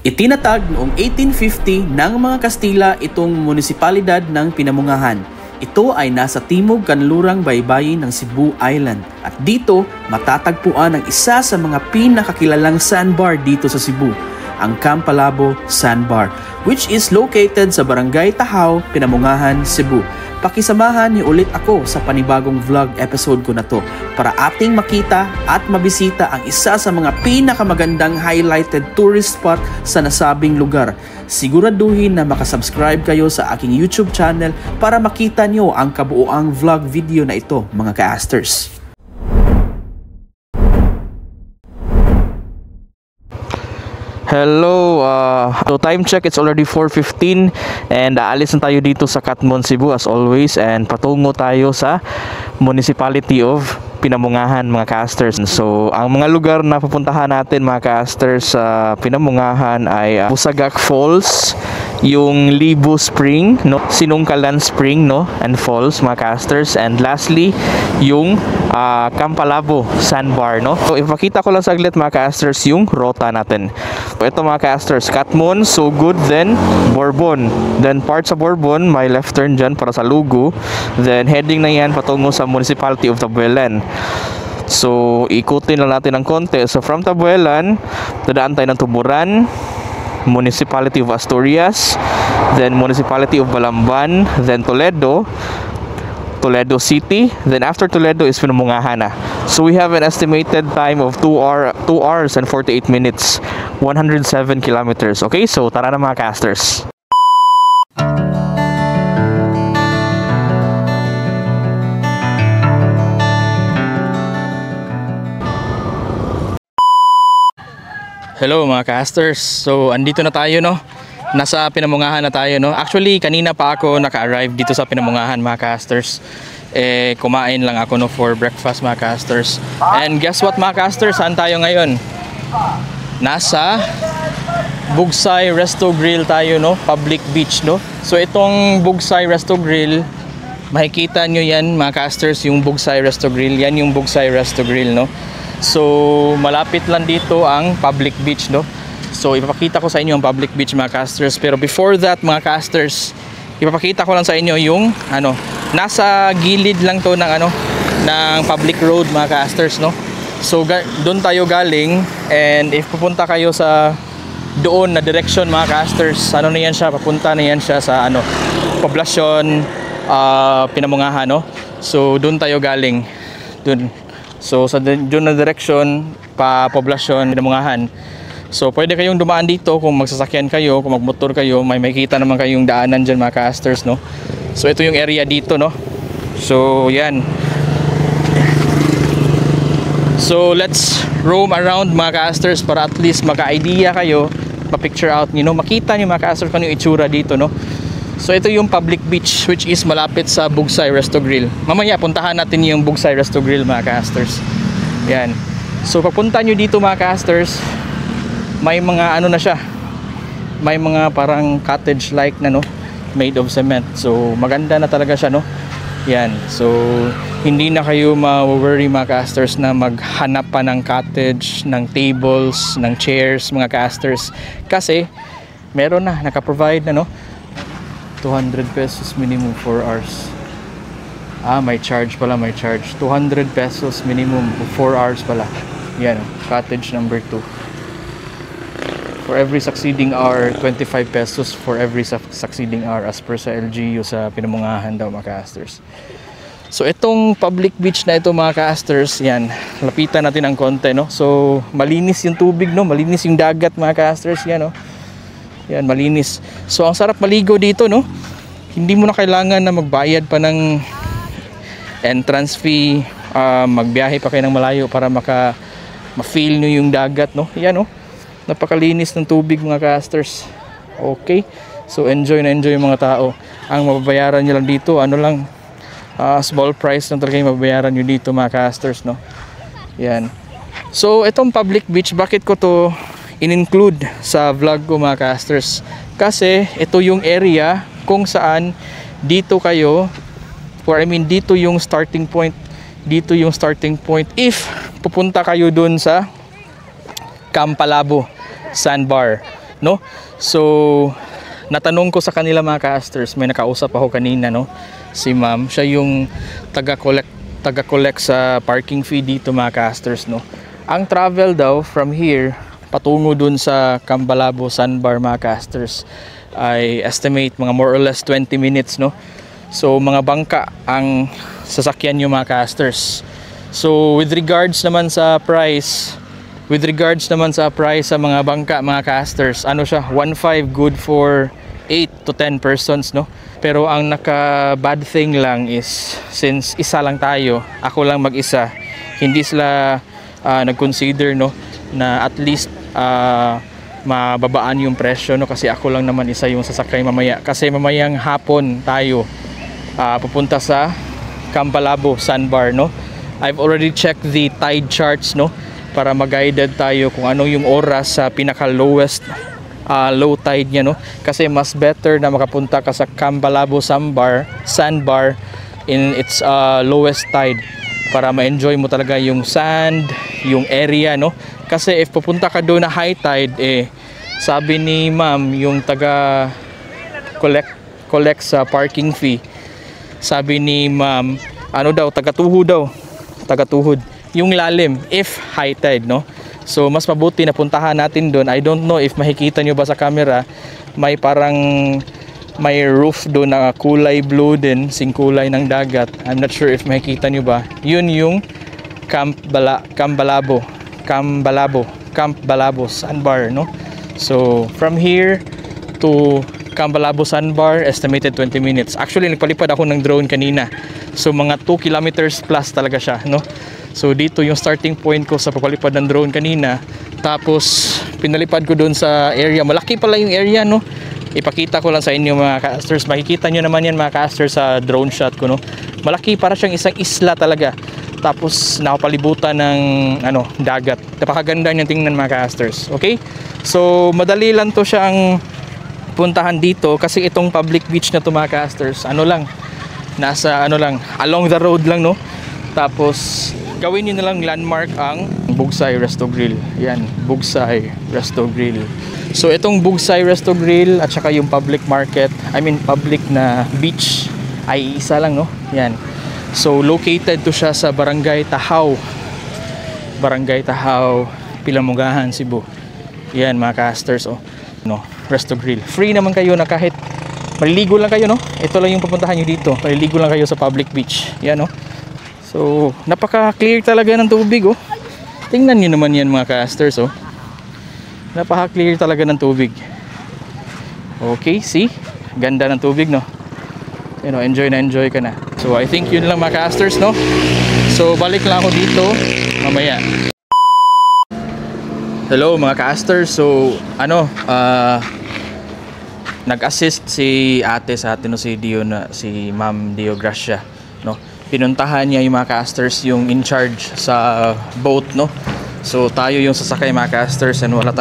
Itinatag noong 1850 ng mga Kastila itong munisipalidad ng Pinamungahan. Ito ay nasa timog kanlurang baybayin ng Cebu Island at dito matatagpuan ang isa sa mga pinakakilalang sandbar dito sa Cebu, ang Camp Palabo Sandbar, which is located sa Barangay Tahaw, Pinamungahan, Cebu. Pakisamahan niyo ulit ako sa panibagong vlog episode ko na to para ating makita at mabisita ang isa sa mga pinakamagandang highlighted tourist spot sa nasabing lugar. Siguraduhin na makasubscribe kayo sa aking YouTube channel para makita niyo ang kabuuang vlog video na ito, mga ka-asters. Hello, so time check, it's already 4:15 and aalis na tayo dito sa Catmon, Cebu as always, and patungo tayo sa Municipality of Pinamungahan, mga ka-asters. So ang mga lugar na pupuntahan natin, mga ka-asters, sa Pinamungahan ay Busagak Falls, yung Libo Spring, no, Sinungkalan Spring, no, and Falls, mga ka-asters, and lastly yung Camp Palabo Sandbar, no. So ipakita ko lang saglit, mga ka-asters, yung rota natin. So ito, mga ka-asters, Catmon, Sugod, then Bourbon, then part sa Bourbon may left turn dyan para sa Lugo, then heading na yan patungo sa Municipality of Tabuelan. So ikutin lang natin ng konti. So from Tabuelan, dadaan tayo ng Tuburan, Municipality of Asturias, then Municipality of Balamban, then Toledo City, then after Toledo is Pinamungahan na. So we have an estimated time of 2 hours and 48 minutes, 107 kilometers. Okay, so tara na, mga casters. Hello, mga casters. So andito na tayo, no. Nasa Pinamungahan na tayo, no. Actually kanina pa ako naka-arrive dito sa Pinamungahan, mga casters. Kumain lang ako, no, for breakfast, mga casters. And guess what, mga casters, saan tayo ngayon? Nasa Bugsay Resto Grill tayo, no, public beach, no. So itong Bugsay Resto Grill, makikita nyo yan, mga casters, yung Bugsay Resto Grill. Yan yung Bugsay Resto Grill, no. So malapit lang dito ang public beach, no. So ipapakita ko sa inyo ang public beach, mga casters. Pero before that, mga casters, ipapakita ko lang sa inyo yung nasa gilid lang to ng ng public road, mga casters, no. So doon tayo galing, and if pupunta kayo sa doon na direction, mga casters, na yan siya, papunta na yan siya sa poblasyon Pinamungahan, no. So doon tayo galing, doon. So sa doon na direction pa poblasyon Pinamungahan. So pwede kayong dumaan dito kung magsasakyan kayo, kung magmotor kayo, may makita naman kayong daanan dyan, mga casters, no. So ito yung area dito, no. So yan. So let's roam around, mga casters, para at least maka-idea kayo, pa-picture out niyo, no, makita niyo, mga casters, kung ano yung itsura dito, no. So ito yung public beach, which is malapit sa Bugsay Resto Grill. Mamaya puntahan natin yung Bugsay Resto Grill, mga casters. Yan. So papunta nyo dito, mga casters, may mga na siya, may mga parang cottage like na, no, made of cement. So maganda na talaga siya, no. Yan. So hindi na kayo ma-worry, mga casters, na maghanap pa ng cottage, ng tables, ng chairs, mga casters, kasi meron na, naka-provide na, no. 200 pesos minimum 4 hours. May charge pala, may charge. 200 pesos minimum 4 hours pala. Yan, cottage number 2. For every succeeding hour, 25 pesos for every succeeding hour, as per sa LGU sa Pinamungahan daw, mga casters. So itong public beach na ito, mga casters, yan, lapitan natin ang konti, no. So malinis yung tubig, no, malinis yung dagat, mga casters, yan, no. Yan, malinis. So ang sarap maligo dito, no. Hindi mo na kailangan na magbayad pa ng entrance fee, magbiyahe pa kayo ng malayo para ma-feel nyo yung dagat, no. Yan, no. Napakalinis ng tubig, mga casters. Okay. So enjoy na enjoy yung mga tao. Ang mababayaran nyo lang dito, lang, small price lang talaga yung mababayaran nyo dito, mga casters, no. Yan. So itong public beach, bakit ko to in-include sa vlog ko, mga casters? Kasi ito yung area kung saan dito kayo, or I mean dito yung starting point, dito yung starting point if pupunta kayo dun sa Camp Palabo Sandbar. no? So natanong ko sa kanila mga ka-asters, may nakausap ako kanina, no? Si ma'am, siya yung taga-collect sa parking fee dito mga ka-asters, no? Ang travel daw from here patungo dun sa Cambalabo Sandbar mga ka-asters ay estimate mga more or less 20 minutes, no? So mga bangka ang sasakyan nyo mga ka-asters. So with regards naman sa price sa mga bangka mga ka-asters, ano siya, 1.5 good for 8 to 10 persons, no? Pero ang naka bad thing lang is since isa lang tayo, ako lang mag-isa, hindi sila nag-consider, no, na at least mababaan yung presyo, no, kasi ako lang naman isa yung sasakay mamaya, kasi mamayang hapon tayo pupunta sa Cambalabo Sandbar, no. I've already checked the tide charts, no, para mag-guided tayo kung ano yung oras sa pinaka lowest low tide niya, no, kasi mas better na makapunta ka sa Cambalabo Sandbar in its lowest tide para ma-enjoy mo talaga yung sand, yung area, no, kasi if pupunta ka doon na high tide, sabi ni ma'am yung taga collect sa parking fee, sabi ni ma'am, ano daw, tagatuhod yung lalim if high tide, no. So mas mabuti na puntahan natin doon. I don't know if makikita nyo ba sa camera, may parang may roof doon na kulay blue din, sing kulay ng dagat. I'm not sure if makikita nyo ba. Yun yung Cambalabo Sandbar, no. So from here to Cambalabo Sandbar, estimated 20 minutes. Actually nagpalipad ako ng drone kanina, so mga 2 kilometers plus talaga siya, no. So dito yung starting point ko sa pagpalipad ng drone kanina, tapos pinalipad ko doon sa area, malaki pala yung area, no. Ipakita ko lang sa inyo mga ka-asters, makikita nyo naman yan mga ka-asters sa drone shot ko, no. Malaki, para siyang isang isla talaga, tapos nakapalibutan ng dagat. Napakaganda niyang tingnan mga ka-asters. Okay, so madali lang to siyang puntahan dito, kasi itong public beach na to mga ka-asters, nasa along the road lang, no. Tapos gawin nyo na lang landmark ang Bugsay Resto Grill. Yan, Bugsay Resto Grill. So itong Bugsay Resto Grill at saka yung public na beach ay isa lang, no. Yan. So located to siya sa Barangay Tahaw, Pilamongahan, Cebu. Yan mga ka-asters, no, Resto Grill. Free naman kayo na kahit maliligo lang kayo, no. Ito lang yung pupuntahan nyo dito. Maliligo lang kayo sa public beach. Yan, no. So, napaka-clear talaga ng tubig, Tingnan niyo naman yan mga ka-asters, Napaka-clear talaga ng tubig. Okay, see? Ganda ng tubig, no? Enjoy na enjoy ka na. So, I think yun lang mga ka-asters, no? So, balik lang ako dito mamaya. Hello mga ka-asters. So, nag-assist si ate sa atin, no, si Ma'am Dio Gracia, no? Pinuntahan niya yung mga ka-asters, yung in charge sa boat, no. So tayo yung sasakay mga ka-asters, and wala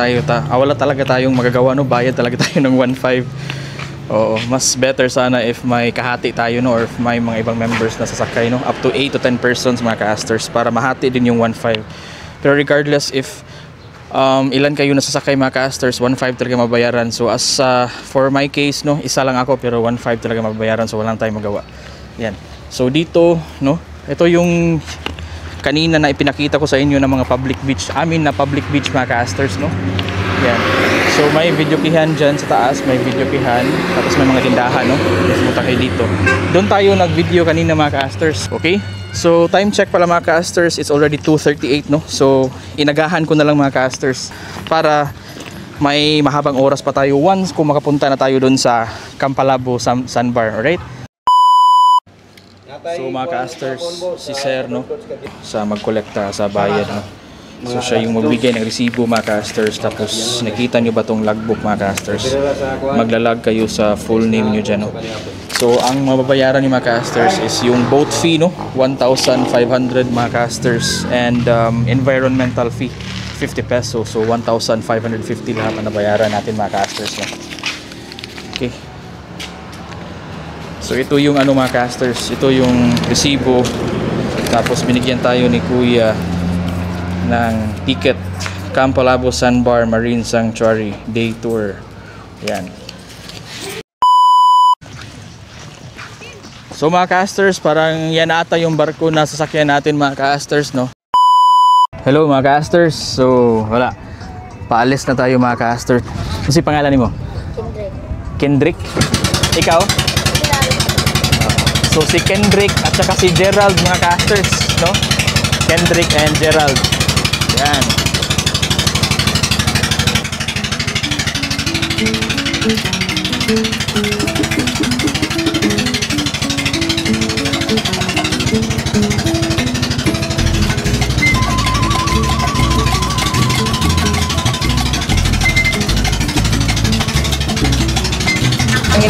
talaga tayong magagawa, no. Bayad talaga tayo ng 1.5. Oo, mas better sana if may kahati tayo, no, or if may mga ibang members na sasakay, no, up to 8 to 10 persons mga ka-asters, para mahati din yung 1.5. Pero regardless if ilan kayo na sasakay mga ka-asters, 1.5 talaga mabayaran. So as for my case, no, isa lang ako pero 1.5 talaga mabayaran, so walang tayong magawa. Yan. So dito, no, ito yung kanina na ipinakita ko sa inyo ng mga public beach, public beach mga ka-asters, no. Yan. So may videokihan dyan sa taas, may videokihan, tapos may mga tindahan, no. Pumunta kayo dito. Doon tayo nag-video kanina mga ka-asters. Okay? So time check pala mga ka-asters, it's already 2:38, no. So inagahan ko na lang mga ka-asters para may mahabang oras pa tayo once kung makapunta na tayo doon sa Cambalabo Sandbar, alright? So mga ka-asters, si Sir, no, sa magkolekta sa bayad, no. So siya yung magbigay ng resibo mga ka-asters. Tapos nakita nyo ba tong logbook mga ka-asters? Maglalag kayo sa full name nyo dyan, no. So ang mababayaran ni mga ka-asters is yung boat fee, no, 1,500 mga ka-asters, and environmental fee 50 pesos. So 1,550 lahat na nabayaran natin mga ka-asters, no. Okay. So ito yung mga ka-asters, ito yung resibo. Tapos binigyan tayo ni Kuya ng ticket Campo Labo Sandbar Marine Sanctuary Day Tour. Yan. So mga casters, parang yan ata yung barko na sasakyan natin mga casters, no? Hello mga casters. So wala, paalis na tayo mga casters. Ano si pangalan mo? Kendrick. Ikaw? So si Kendrick at saka si Gerald mga casters, no? Kendrick and Gerald. Yan.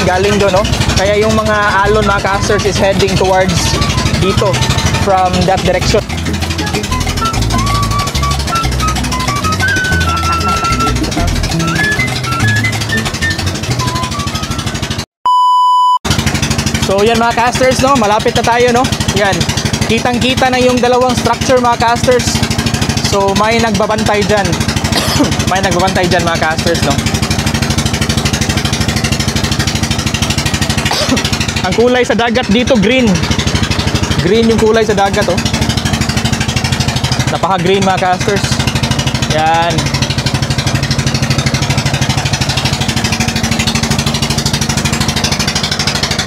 Galing doon, no? Kaya yung mga alon mga casters is heading towards dito from that direction. So yan mga casters, no? Malapit na tayo, no? Yan. Kitang-kita na yung dalawang structure mga casters. So may nagbabantay dyan. May nagbabantay dyan mga casters, no? Ang kulay sa dagat dito green. Green yung kulay sa dagat, oh. Napaka-green mga casters. Yan.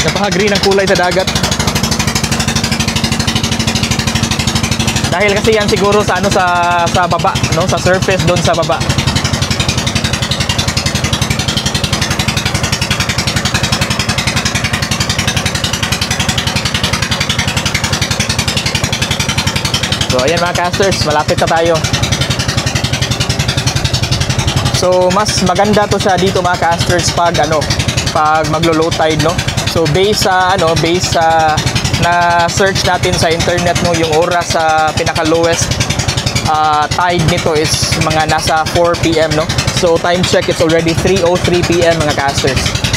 Napaka-green ang kulay sa dagat. Dahil kasi yan siguro sa ano sa baba, no, sa surface doon sa baba. So ayan mga casters, malapit na tayo. So mas maganda to siya dito mga casters pag ano, pag maglo-low tide, no. So based sa ano, based sa na search natin sa internet, no, yung oras sa pinaka lowest tide nito is mga nasa 4 PM, no. So time check, it's already 3:03 PM mga casters.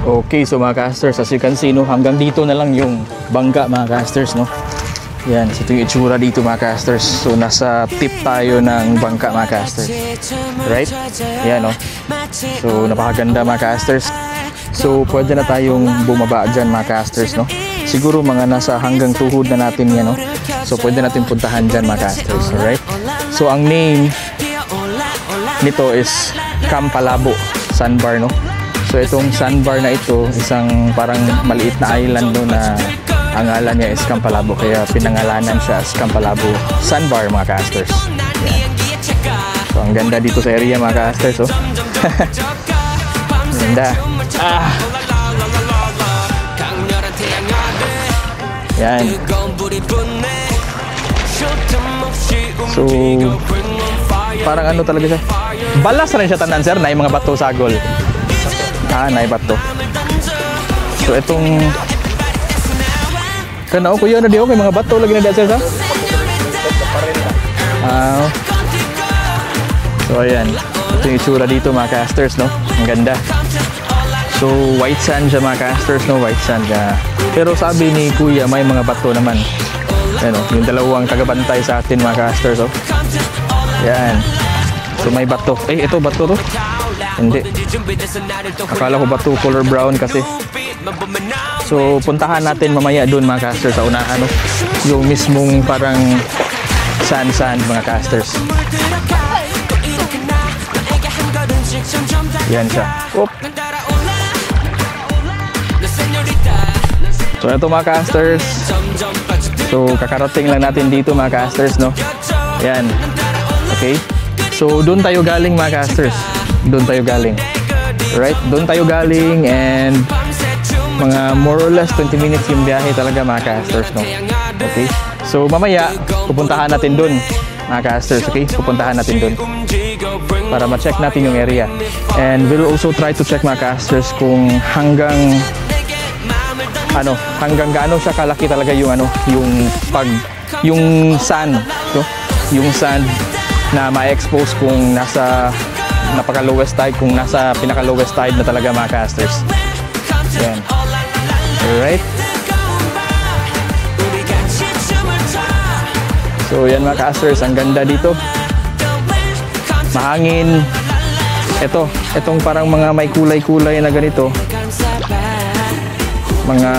Okay, so mga casters, as you can see, no, hanggang dito na lang yung bangka mga casters, no. Yan, so ito yung itsura dito mga casters. So nasa tip tayo ng bangka mga casters. Right? Yan, no. So napakaganda mga casters. So pwede na tayong bumaba dyan mga casters, no. Siguro mga nasa hanggang tuhod na natin yan, no. So pwede natin puntahan dyan mga casters, alright? So ang name nito is Campo Labo Sandbar, no. So itong sandbar na ito, isang parang maliit na island, no, na ang ngalan niya is Campo Labo, kaya pinangalanan siya as Campo Labo Sandbar mga casters. Yan. So ang ganda dito sa area mga casters, oh. Ganda. Yan. So parang ano talaga siya, balas rin siya tanan, sir, na yung mga bato sagol. Naibat to. So itong kana ko yun na di okay mga bato lagi na di sir sa. So ayan, ito yung itsura dito mga casters, no. Ang ganda. So white sand siya mga casters, no, white sand siya. Pero sabi ni kuya may mga bato naman. Ayan, yung dalawang tagabantay sa atin mga casters, oh. Yan. So may bato. Ito bato to. Hindi. Akala ko ba ito color brown kasi. So puntahan natin mamaya doon mga casters sa unahan, no? Yung mismong parang sand mga casters. Yan siya. Oop. So ito mga casters. So kakarating lang natin dito mga casters, no? Yan. Okay. So doon tayo galing mga casters. Doon tayo galing. Right? Doon tayo galing and mga more or less 20 minutes yung biyahe talaga mga casters, no? Okay? So mamaya pupuntahan natin doon mga casters, okay? Pupuntahan natin doon para ma-check natin yung area. And we'll also try to check mga casters kung hanggang gaano siya kalaki talaga yung yung sand, no? Yung sand na ma-expose kung nasa napaka-lowest tide, kung nasa pinaka-lowest tide na talaga mga casters. Yan. Alright. So yan mga ka-asters, ang ganda dito. Mahangin. Itong parang mga may kulay-kulay na ganito. Mga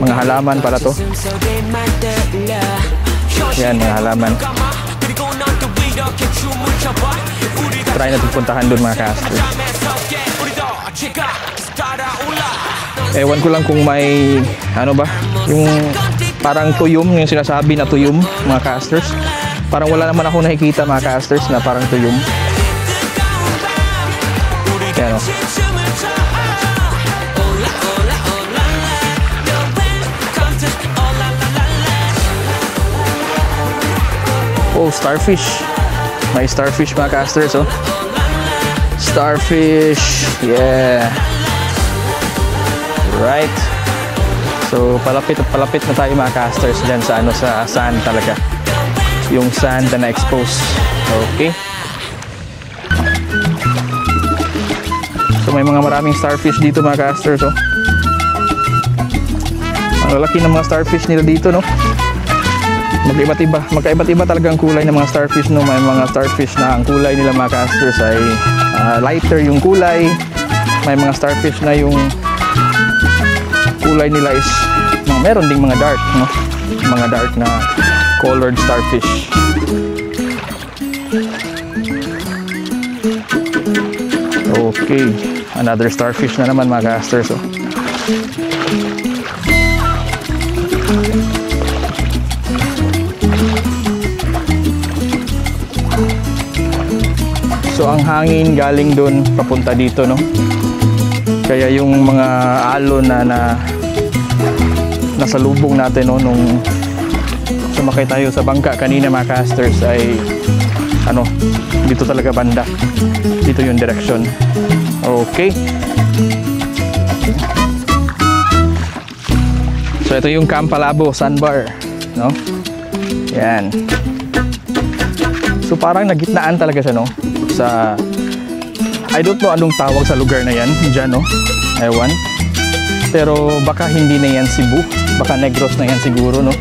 mga halaman pala to. Yan, mga halaman. Try natin puntahan doon mga ka-asters. Ewan ko lang kung may yung parang tuyom, yung sinasabi na tuyom mga ka-asters. Parang wala naman ako nakikita mga ka-asters na parang tuyom. Yan o. Oh, starfish. May starfish mga ka-asters, oh. Starfish. Yeah. Right. So, palapit na tayo mga ka-asters dyan sa sa sand talaga. Yung sand na na-expose. Okay. So, may maraming starfish dito mga ka-asters, oh. Ang lalaki ng mga starfish nila dito, no? Magkaiba't iba talaga ang kulay ng mga starfish, no? May mga starfish na ang kulay nila mga ka-asters ay lighter yung kulay. May mga starfish na yung kulay nila is meron ding mga dark, no? Mga dark na colored starfish. Okay, another starfish na naman mga ka-asters, oh. So ang hangin galing doon papunta dito, no? Kaya yung mga alon na nasa lubong natin, no, nung sumakay tayo sa bangka kanina mga ka-asters ay dito talaga banda. Dito yung direction. Okay. So ito yung Camp Palabo Sandbar, no? Yan. So parang nagitnaan talaga siya, no? Sa I don't know anong tawag sa lugar na yan dyan, no? Ewan. Pero baka hindi na yan Cebu, baka Negros na yan siguro, no?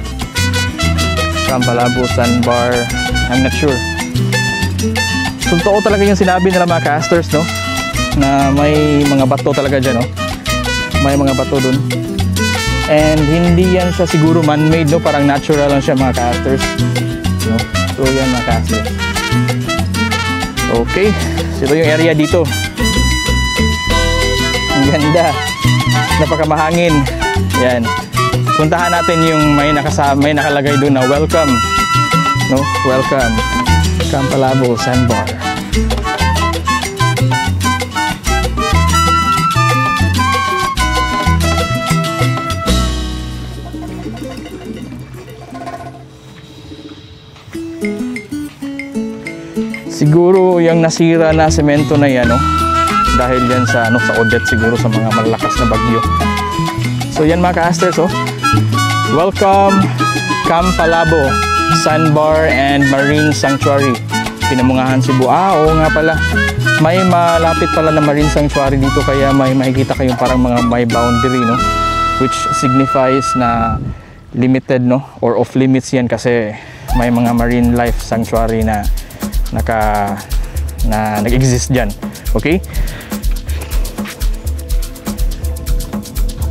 Camp Palabo Sandbar, I'm not sure. So totoo talaga yung sinabi nila mga ka-asters, no? Na may mga bato talaga dyan, no? May mga bato dun. And hindi yan siya siguro man-made, no? Parang natural lang siya mga ka-asters, no? So yan mga ka-asters. Okay, so ito yung area dito. Ang ganda. Napakamahangin. Yan. Puntahan natin yung may nakalagay doon na welcome. No? Welcome. Camp Palabo Sandbar. Siguro yung nasira na semento na yan, no? Dahil yan sa sa Odette siguro, sa mga malakas na bagyo. So yan mga ka-asters, oh. Welcome Camp Palabo Sandbar and Marine Sanctuary, Pinamungahan, Cebu. Oo nga pala. May malapit pala na Marine Sanctuary dito, kaya may makikita kayong parang mga may boundary, no? Which signifies na limited, no? Or off limits yan kasi may mga marine life sanctuary na nag-exist dyan. Okay?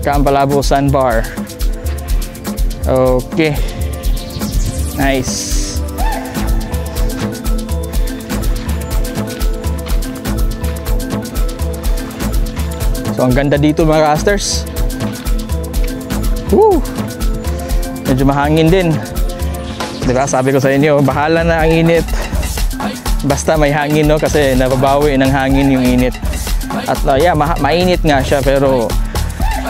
Camp Palabo Sandbar. Okay. Nice. So ang ganda dito mga ka-asters. Woo! Medyo mahangin din. Diba sabi ko sa inyo, bahala na ang init. Basta may hangin, no? Kasi nababawi ng hangin yung init. At yeah, mainit nga siya pero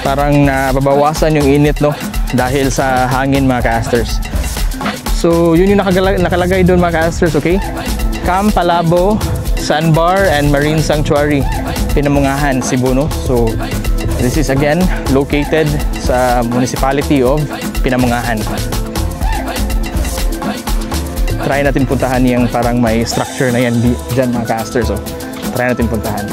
parang nababawasan yung init, no? Dahil sa hangin mga ka-asters. So yun yung nakalagay doon mga ka-asters, okay? Camp Palabo Sandbar and Marine Sanctuary, Pinamungahan, Cebu, no? So this is again located sa municipality of Pinamungahan. Try natin puntahan yung parang may structure na yan dyan mga ka-asters, oh. Try natin puntahan.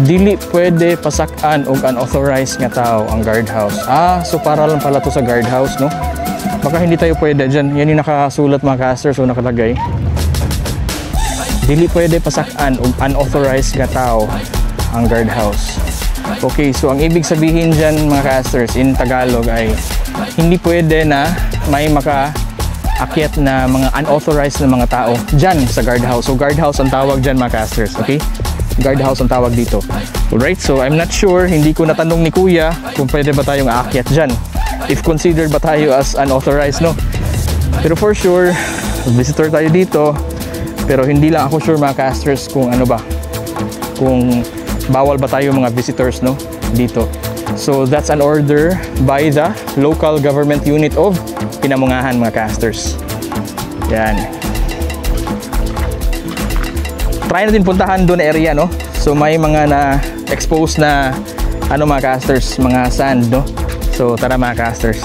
dili pwede pasak-an og unauthorized nga tao ang guardhouse. So para lang pala to sa guardhouse, no? Baka hindi tayo pwede dyan. Yan yung nakasulat mga casters o nakalagay. Dili pwede pasak-an og unauthorized nga tao ang guardhouse. Okay, so ang ibig sabihin dyan mga casters in Tagalog ay hindi pwede na may makaakyat na mga unauthorized na mga tao dyan sa guardhouse. So guardhouse ang tawag dyan mga casters, okay? Guardhouse ang tawag dito. Alright, so I'm not sure, hindi ko natanong ni Kuya kung pwede ba tayong aakyat dyan. If considered ba tayo as unauthorized, no? Pero for sure, visitor tayo dito. Pero hindi lang ako sure mga casters kung ano ba, kung bawal ba tayo mga visitors, no, dito. So that's an order by the local government unit of Pinamungahan mga casters. Yan. Try natin puntahan doon area, no. So may mga na-expose na ano mga casters, mga sand, no. So tara mga casters.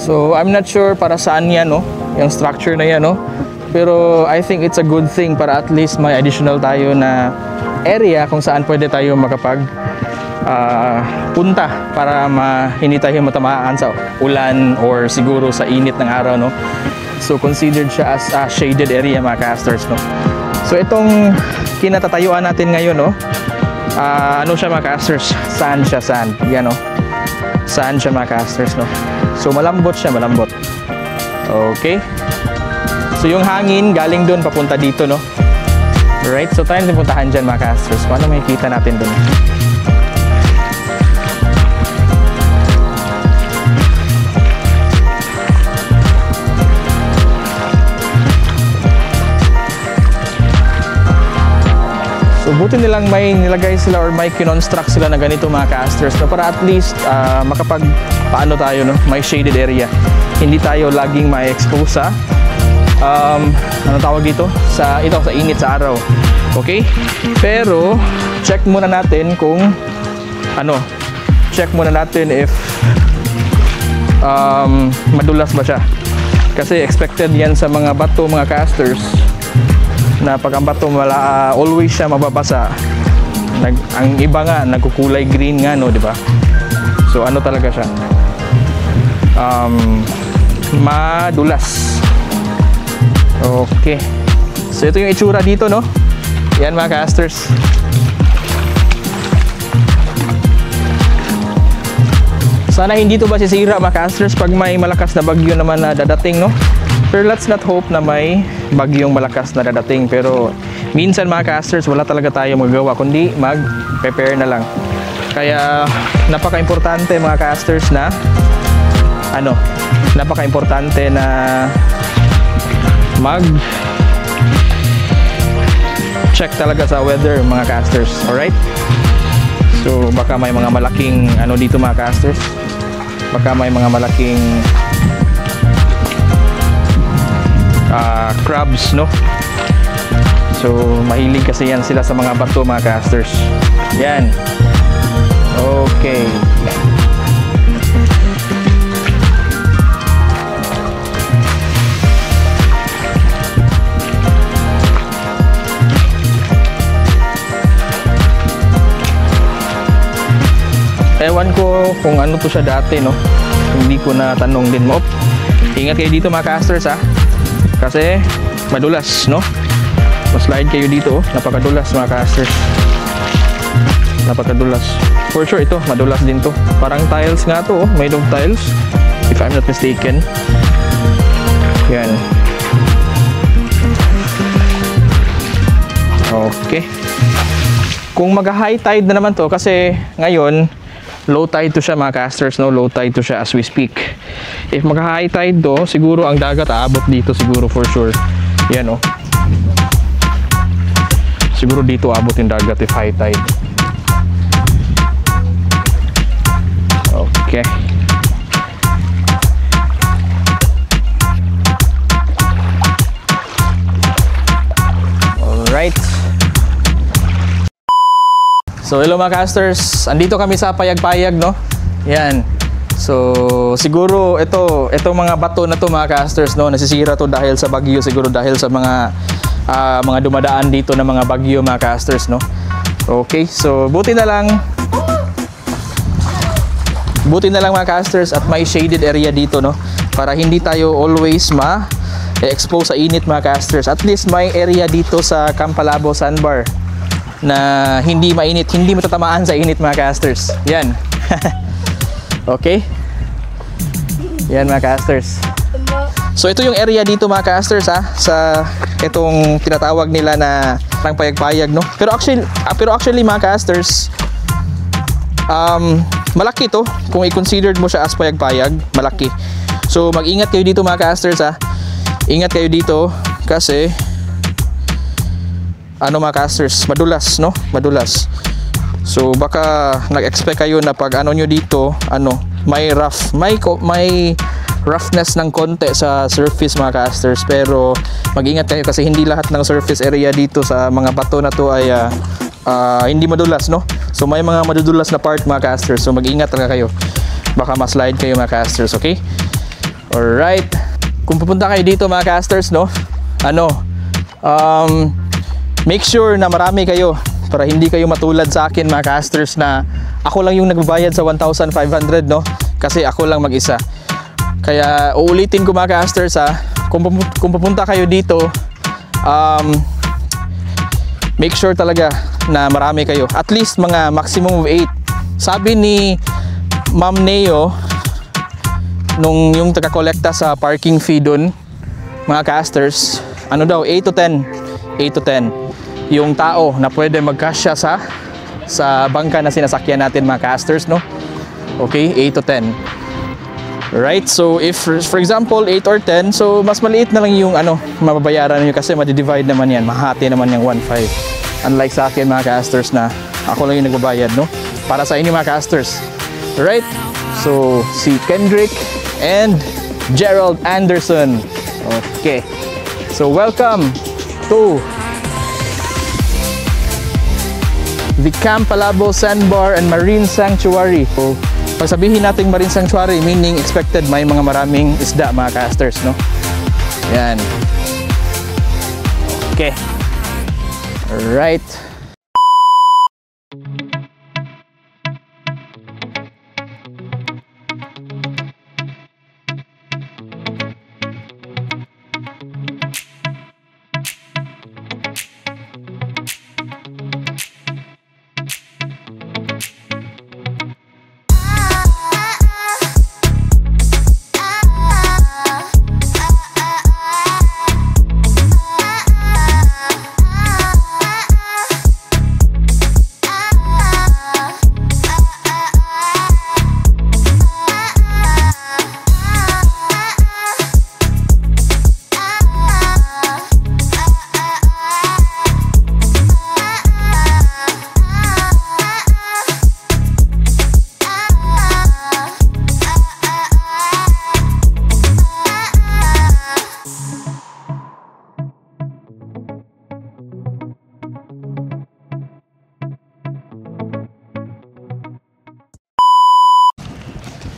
So I'm not sure para saan yan, no, yung structure na yan, no. Pero I think it's a good thing para at least may additional tayo na area kung saan pwede tayo makapag punta para hindi tayo matamaan sa ulan or siguro sa init ng araw, no. So considered siya as a shaded area mga casters, no. So itong kinatatayuan natin ngayon, no, ano siya mga casters, sand siya, sand yan, no. Sand siya mga casters, no. So malambot siya, malambot. Okay. So yung hangin galing doon papunta dito, no. Alright, so tayo natin puntahan dyan mga casters. Paano makikita natin doon? So buti nilang may nilagay sila or may kinonstruct sila na ganito mga casters, no, para at least makapag paano tayo, no, may shaded area. Hindi tayo laging ma-expose sa ano tawag dito? Sa init sa araw. Okay? Pero check muna natin kung check muna natin if madulas ba siya. Kasi expected yan sa mga bato mga casters na pag ang bato always siya mababasa. Ang iba nga nagkukulay green nga, no, di ba? So ano talaga siya? Madulas. Okay. So ito yung itsura dito, no? Yan mga casters. Sana hindi to ba sisira mga casters pag may malakas na bagyo naman na dadating, no? Pero let's not hope na may bagyong malakas na dadating. Pero minsan mga casters, wala talaga tayo magagawa kundi mag-prepare na lang. Kaya napaka-importante mga casters na napaka-importante na mag-check talaga sa weather mga casters. Alright? So baka may mga malaking dito mga casters. Baka may mga malaking crabs, no? So mahilig kasi yan sila sa mga bato mga casters. Yan. Okay. Ewan ko kung ano to siya dati, no? Hindi ko na tanong din mo. Ingat kayo dito mga casters, ha? Kasi madulas, no? Slide kayo dito, oh. Napakadulas mga casters. Napakadulas. For sure ito, madulas din to. Parang tiles nga to, oh. Made of tiles, if I'm not mistaken. Yan. Okay. Kung mag-high tide na naman to, kasi ngayon low tide to siya mga casters, no? Low tide to siya as we speak. If mag-high tide to, siguro ang dagat aabot dito siguro for sure. Yan, oh. Siguro dito abot yung dagat if high tide. Okay. Alright. So hello mga casters, andito kami sa Payag-Payag, no? Yan. So siguro itong mga bato na to mga casters, no, nasisira to dahil sa bagyo, siguro dahil sa mga dumadaan dito na mga bagyo mga casters, no? Okay, so buti na lang mga casters at may shaded area dito, no, para hindi tayo always ma-expose sa init mga casters. At least may area dito sa Camp Palabo Sandbar na hindi mainit, hindi matatamaan sa init mga casters. Yan. Okay. Yan mga casters. So ito yung area dito mga casters, sa itong tinatawag nila na Payag-Payag, no. Pero actually mga casters, malaki to kung i-considered mo siya as Payag-Payag, malaki. So mag-ingat kayo dito mga casters, ingat kayo dito kasi mga casters, madulas, no? Madulas. So baka nag-expect kayo na pag nyo dito, may roughness ng konti sa surface mga casters, pero mag-ingat kayo kasi hindi lahat ng surface area dito sa mga bato na to ay hindi madulas, no? So may mga madudulas na part mga casters, so mag-ingat talaga kayo, baka ma-slide kayo mga casters. Okay? Alright, kung pupunta kayo dito mga casters, no, make sure na marami kayo para hindi kayo matulad sa akin mga casters na ako lang yung nagbabayad sa 1,500, no, kasi ako lang mag-isa. Kaya uulitin ko mga casters, kung pupunta kayo dito, make sure talaga na marami kayo, at least mga maximum of 8. Sabi ni Ma'am Neo nung yung taga-kolekta sa parking fee dun mga casters, 8 to 10 yung tao na pwede magkasya sa bangka na sinasakyan natin mga casters, no? Okay, 8 to 10. Right, so if for example 8 or 10, so mas maliit na lang yung mababayaran niyo kasi madi-divide naman yan, mahati naman yung 1.5. Unlike sa akin mga casters na ako lang yung nagbabayad, no? Para sa inyo mga casters. Right? So si Kendrick and Gerald Anderson. Okay. So welcome to the Camp Palabo Sandbar and Marine Sanctuary. So pag sabihin natin Marine Sanctuary, meaning expected may mga maraming isda mga casters, no? Yan. Okay. Alright.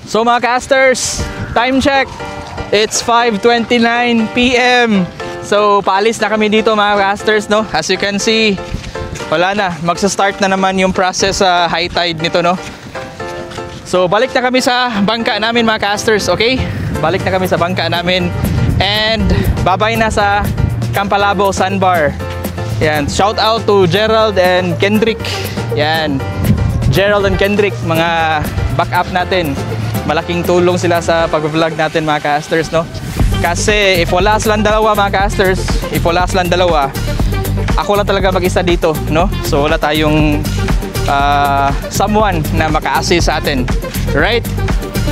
So mga casters, time check, it's 5:29 PM. So paalis na kami dito mga casters, no? As you can see, wala na, magsa-start na naman yung process sa high tide nito, no? So balik na kami sa bangka namin mga casters, okay? Balik na kami sa bangka namin and babay na sa Camp Palabo Sandbar. Yan, shout out to Gerald and Kendrick. Yan, Gerald and Kendrick, mga backup natin. Malaking tulong sila sa pag-vlog natin mga casters, no? Kasi if wala silang dalawa mga casters, ako lang talaga mag-isa dito, no? So wala tayong someone na maka-assist sa atin, right?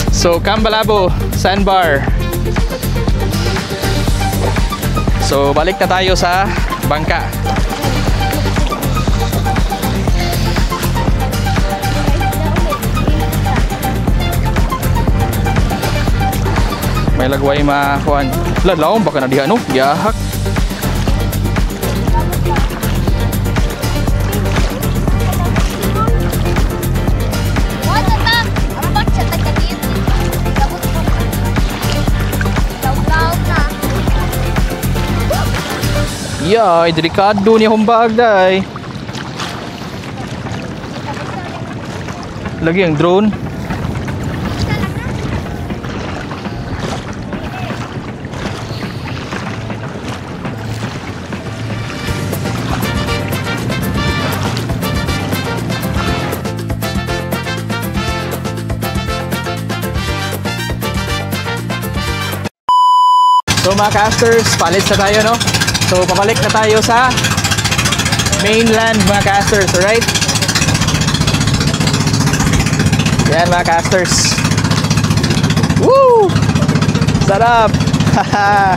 So Camp Palabo Sandbar. So balik na tayo sa bangka. May lagway makuan. Ladlaw baka na diha, no? Gihak. Yeah, delikado niya humbag day. Lagi ang drone. So mga casters, palit na tayo, no? So pabalik na tayo sa mainland mga casters, alright? Yan mga casters. Woo! Sarap! Haha!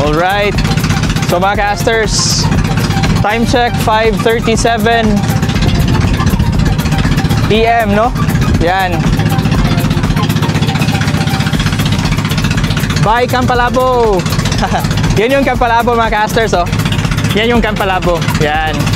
Alright, so mga casters, time check 5:37 PM, no? Yan. Bye Campalabo! Yan yung Campalabo mga casters, oh. Yan yung Campalabo. Yan.